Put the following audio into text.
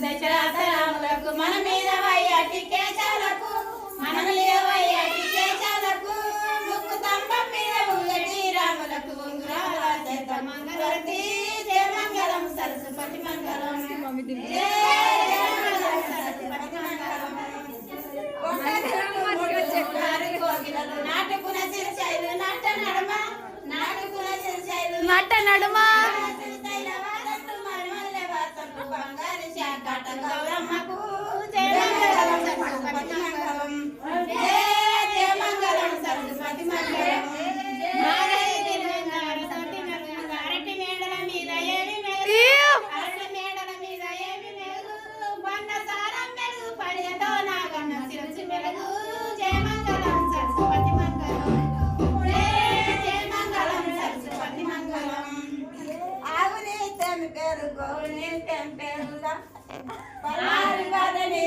దశరథరాములకు మన మీద వయ్యాటి కేశాలకు మన మీద వయ్యాటి కేశాలకు ముక్కు తంబం మీద ఉంగటి రాములకు ఉంగురాల చేత మంగళవతి జయ మంగళం సరస్వతి మంగళం నాటుకున్న సిరిశైలు నట్ట నడుమ నాటుకున్న సిరిశైలు నట్ట నడుమ బంగారు శాఖట గౌరమ్మకు జయ మంగళం సరస్వతి మంగళం జయ మంగళం సరస్వతి మంగళం అరటి మేడల మీద ఏమి మెరుగు అరటి మేడల మీద ఏమి మెరుగు బండ సారం మెరుగు పడియతో నాగన్న శిరసి మెరుగు జయ మంగళం సరస్వతి మంగళం జయ మంగళం సరస్వతి మంగళం ఆవుని తెంపెరు గోవుని తెంపెరుగా పరారు గదని